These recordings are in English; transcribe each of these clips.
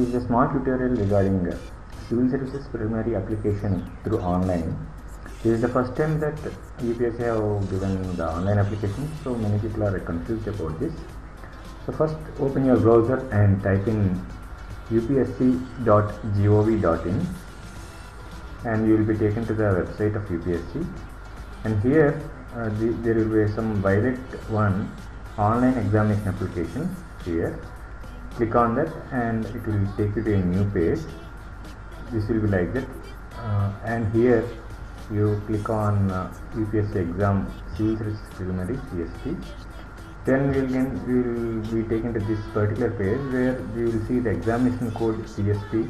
is a small tutorial regarding civil services primary application through online. This is the first time that UPSC have given the online application, so many people are confused about this. So first open your browser and type in upsc.gov.in and you will be taken to the website of UPSC, and here there will be some violet one online examination application. Here click on that and it will take you to a new page. This will be like that, and here you click on UPSC exam civil services preliminary CSP. Then we will be taken to this particular page where we will see the examination code CSP,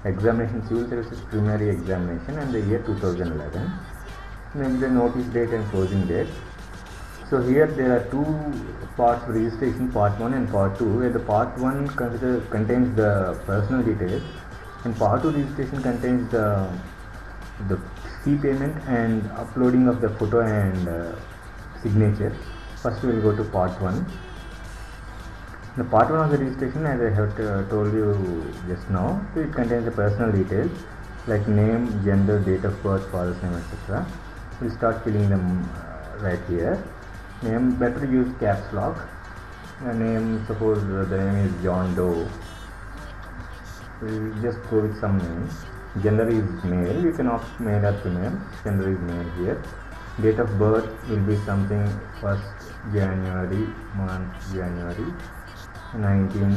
examination civil services preliminary examination, and the year 2011, then the notice date and closing date. So here there are two parts of registration, part 1 and part 2, where the part 1 contains the personal details and part 2 registration contains the fee payment and uploading of the photo and signature. First we will go to part 1. The part 1 of the registration, as I have told you just now, so it contains the personal details like name, gender, date of birth, father's name, etc. We will start filling them right here. Name, better use caps lock. The name, suppose the name is John Doe. We will just go with some name. Gender is male, you can opt male or female. Gender is male here. Date of birth will be something 1st January, month January 19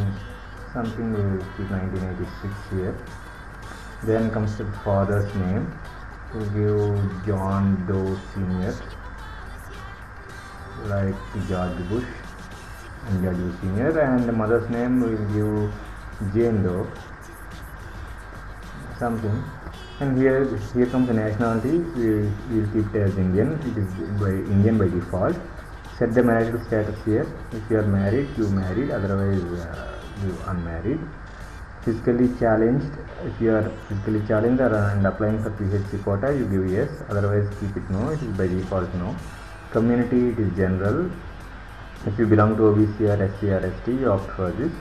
something, we will keep 1986 here. Then comes the father's name, we give John Doe Senior, like George Bush and George Bush Senior, and the mother's name we will give Jane Doe something. And here comes the nationality, we will keep it as Indian. It is Indian by default. Set the marital status here. If you are married, you married, otherwise you unmarried. Physically challenged, if you are physically challenged and applying for PhD quota, you give yes, otherwise keep it no, it is by default no. Community, it is general. If you belong to OBC or SC or ST, you opt for this,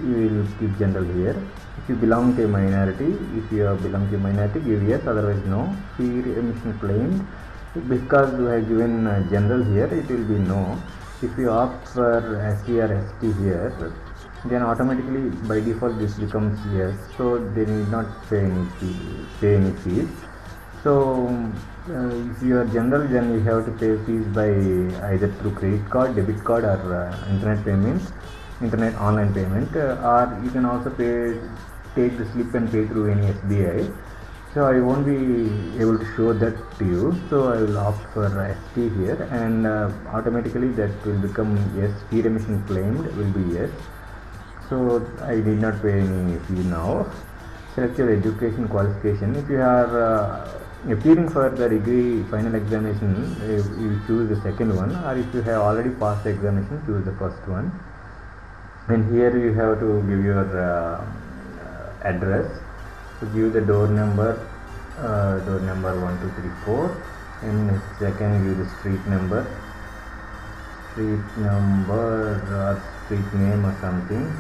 you will keep general here. If you belong to a minority, give yes, otherwise no. Fee remission claimed, because we have given general here, it will be no. If you opt for SC or ST here, then automatically by default this becomes yes, so they need not pay any fees. So if you are general, then you have to pay fees by either through credit card, debit card, or internet online payment, or you can also take the slip and pay through any SBI. So I won't be able to show that to you, so I will opt for ST here, and automatically that will become yes. Fee remission claimed will be yes, so I did not pay any fee now. Select your education qualification. If you are appearing for the degree final examination, you choose the second one, or if you have already passed the examination, choose the first one. And here you have to give your address. So give the door number 1234, and second give the street number or street name or something.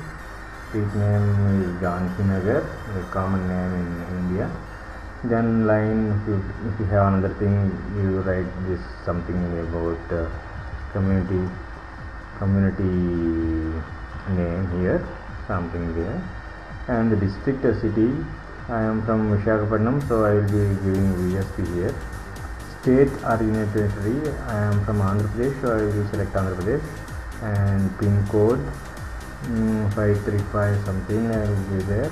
Street name is Janki Nagar, a common name in India. Then line, if you have another thing, you write this something about community name here, something there. And the district or city, I am from Visakhapatnam, so I will be giving VSP here. State or Union Territory, I am from Andhra Pradesh, so I will select Andhra Pradesh. And pin code 535 something, I will be there.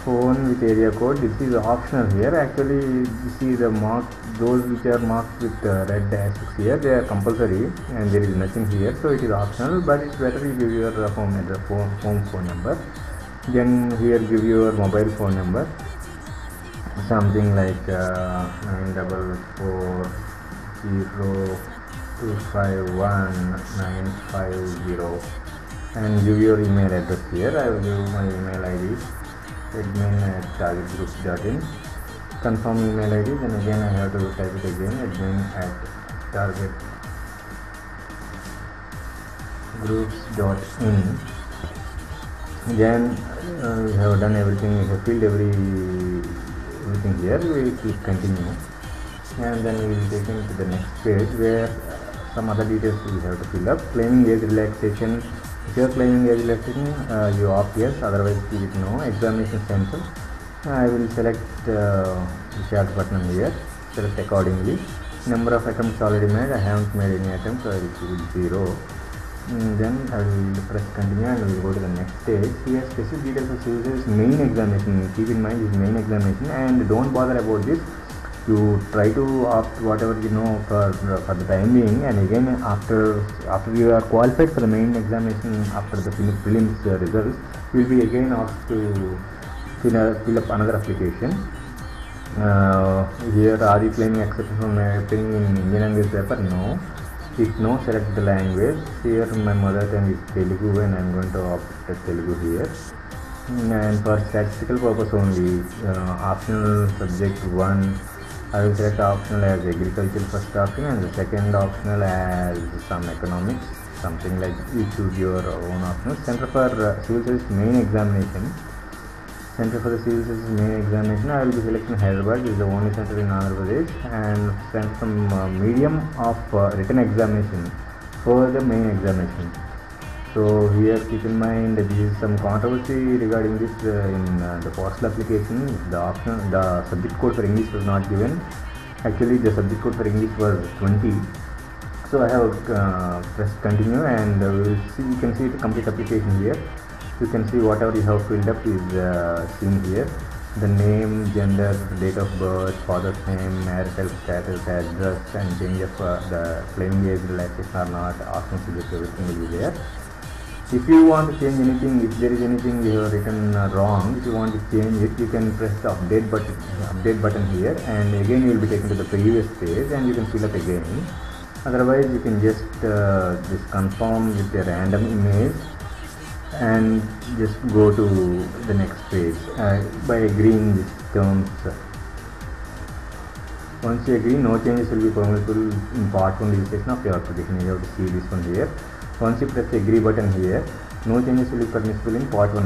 Phone with area code, this is optional here. Actually, you see the mark, those which are marked with red dashes here, they are compulsory, and there is nothing here, so it is optional, but it's better you give your home phone number. Then here give your mobile phone number, something like 944025190, and give your email address here. I will give my email ID, admin@targetgroups.in. Confirm email ID, then again I have to type it again, admin@targetgroups.in. Then we have done everything, we have filled everything here. We will click continue, and then we will take into the next page where some other details we have to fill up. Claiming age relaxation. If you are claiming age relaxation, you opt yes, otherwise keep it no. Examination center, I will select short button here, select accordingly. Number of attempts already made, I haven't made any attempts, so I will keep it 0. Then I will press continue and we will go to the next stage. Here specific details of civil service main examination. Keep in mind this main examination, and don't bother about this. You try to opt whatever you know for the time being, and again after you are qualified for the main examination, after the prelims results, you will be again asked to fill up another application. Here, are you claiming acceptance from appearing in Indian language paper? No. If no, select the language. Here my mother tongue is Telugu and I am going to opt Telugu here. And for statistical purpose only, optional subject 1, I will select optional as agriculture first option, and the second optional as some economics, something like you choose your own optional. Center for civil service main examination. Center for the civil service main examination, I will be selecting Hyderabad. This is the only center in Andhra Pradesh. And center from medium of written examination for the main examination. So here keep in mind that there is some controversy regarding this in the postal application. The subject code for English was not given. Actually the subject code for English was 20. So I have pressed continue, and you can see the complete application here. You can see whatever you have filled up is seen here. The name, gender, date of birth, father's name, marital status, address, and change of the claiming age relaxation or not, options to get everything will be there. If you want to change anything, if there is anything you have written wrong, if you want to change it, you can press the update button here, and again you will be taken to the previous page and you can fill up again. Otherwise you can just confirm with a random image and just go to the next page by agreeing these terms. Once you agree, no changes will be permissible in part 1 registration of your application. You have to see this one here. Once you press the agree button here, no changes will be permissible in part 1.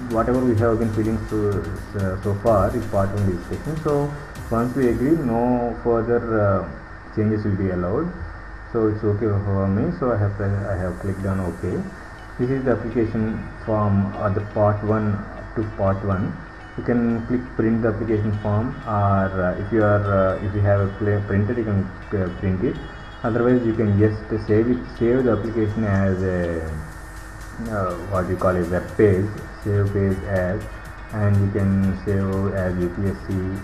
Whatever we have been filling so far is part 1 registration. So once we agree, no further changes will be allowed. So it's okay for me. So I have clicked on OK. This is the application form the part 1 to part 1. You can click print the application form, or if you have a printer, you can print it. Otherwise you can just save the application as a what you call a web page, save page as, and you can save as UPSC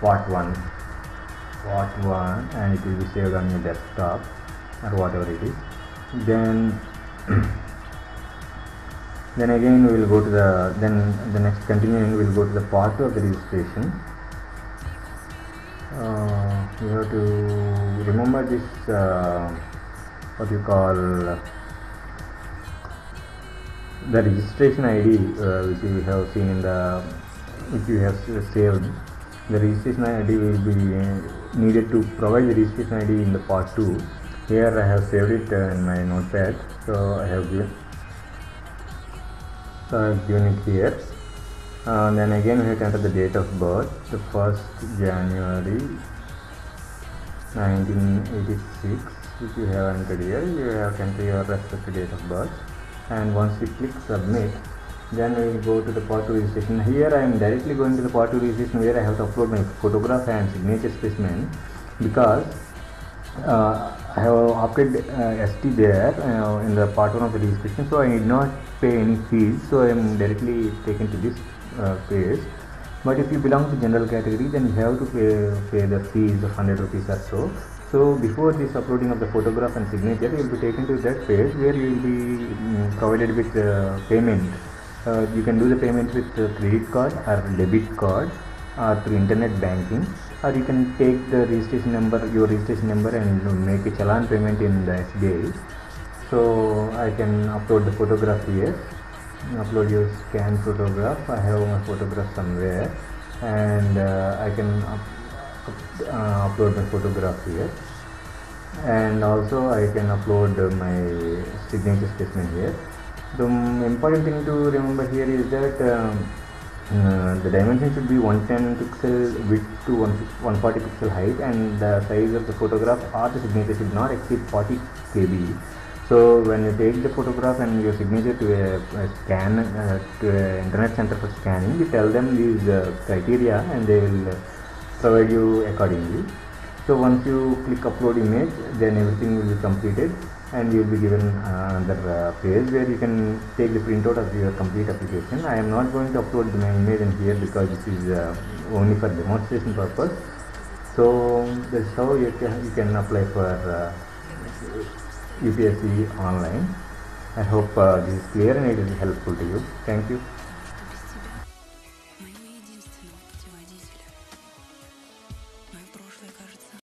part 1, and it will be saved on your desktop or whatever it is. Then again we will go to the next continuing, we will go to the part 2 of the registration. You have to remember this what you call the registration ID which you have seen in which you have saved. The registration ID will be needed to provide the registration ID in the part 2. Here I have saved it in my notepad, so I have given it here. Then again we have to enter the date of birth, the 1st January 1986, which you have entered here. You have to enter your respective date of birth, and once you click submit, then we will go to the part 2 registration. Here I am directly going to the part 2 registration, where I have to upload my photograph and signature specimen, because I have opted ST there in the part 1 of the registration, so I need not pay any fees, so I am directly taken to this page. But if you belong to general category, then you have to pay the fees of 100 rupees or so. So before this uploading of the photograph and signature, you will be taken to that page where you will be provided with payment. You can do the payment with credit card or debit card, or through internet banking, or you can take the registration number, and make a challan payment in the SBI. So I can upload the photograph here. Upload your scan photograph. I have my photograph somewhere, and I can upload my photograph here, and also I can upload my signature specimen here. The important thing to remember here is that the dimension should be 110 pixel width to 140 pixel height, and the size of the photograph or the signature should not exceed 40 kb. So when you take the photograph and your signature to a scan to an internet center for scanning, you tell them these criteria and they will provide you accordingly. So once you click upload image, then everything will be completed and you will be given another page where you can take the printout of your complete application. I am not going to upload my image in here because this is only for demonstration purpose. So that's how you can apply for UPSC online. I hope this is clear and it is helpful to you. Thank you.